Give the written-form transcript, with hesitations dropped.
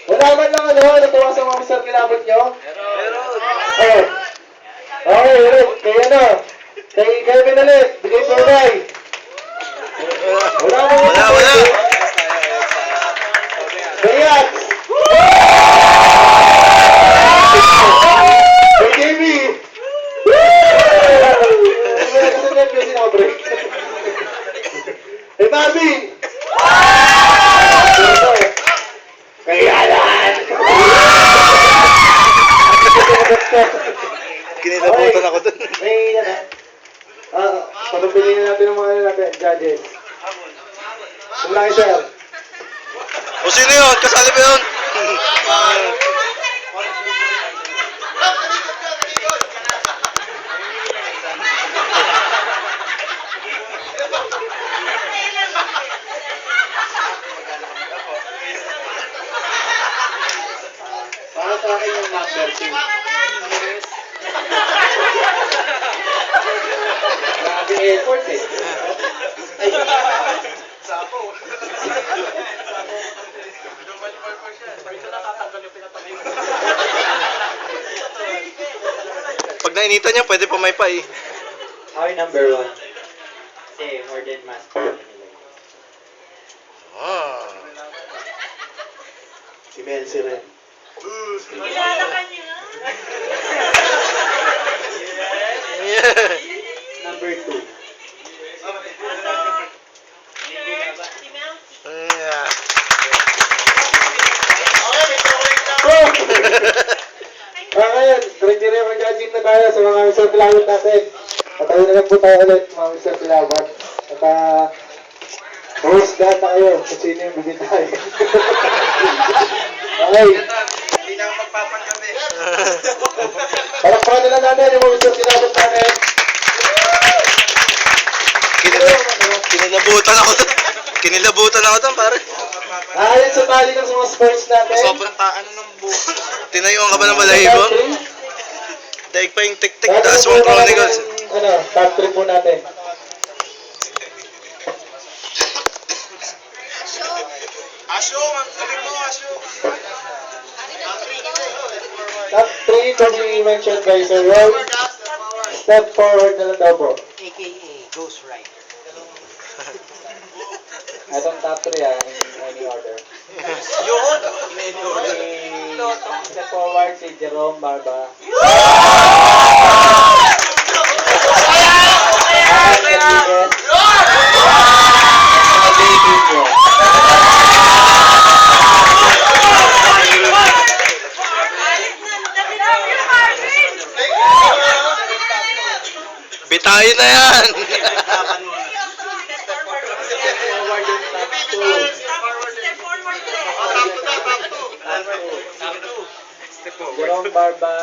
Wala man lang natuwa sa mga Mr. Kilabot nyo? Meron. Oh. Okay, ulit. Kay ano? Kay Kevin ulit. Bigay Purday. Wala. Bayat. Kay Jamie. Kay Marvin. Kaya yan! Kinilabutan ako dun. May yan pagpapiliin natin ng mga natin, judges. Kumulaki sir. O sino yun? Kasali ba yun? Para sa akin yung number 2. Grabe effort eh. Ay, Sapo. Pag nainitan niya, pwede pa may pa eh. ako yung number 1. Kasi more than master. Ah. Si Melcy rin. Kilala ka niya. Yeah. Number 2. Si Melcy. Yeah. Ngayon, dire-dire yung judging na tayo sa mga Mr. Pilawat natin. Patayo na lang po tayo ulit mga Mr. Pilawat. At host lahat na kayo kung sino yung bigyan tayo. Okay. Hindi na ako magpapangabi. Palakpakan na lang natin yung mga Mr. Pilawat natin. Kinilabutan ako dun. Kinilabutan ako dun, pare. Ayon sa tali ng mga sports natin. Sobrang taano ng buhok. Tinayuan ka ba ng balahibo? Daig pa yung tik-tik, taas mong chronicles. Top 3 po natin. Asyo, galing mo, Asyo. Top 3 to be mentioned by Sir Roy. Step forward na lang daw po. AKA Ghost Rider. Itong top 3 in any order. Yun! Step forward si Jerome Barba. Bitayin na yan! Jerome Barba.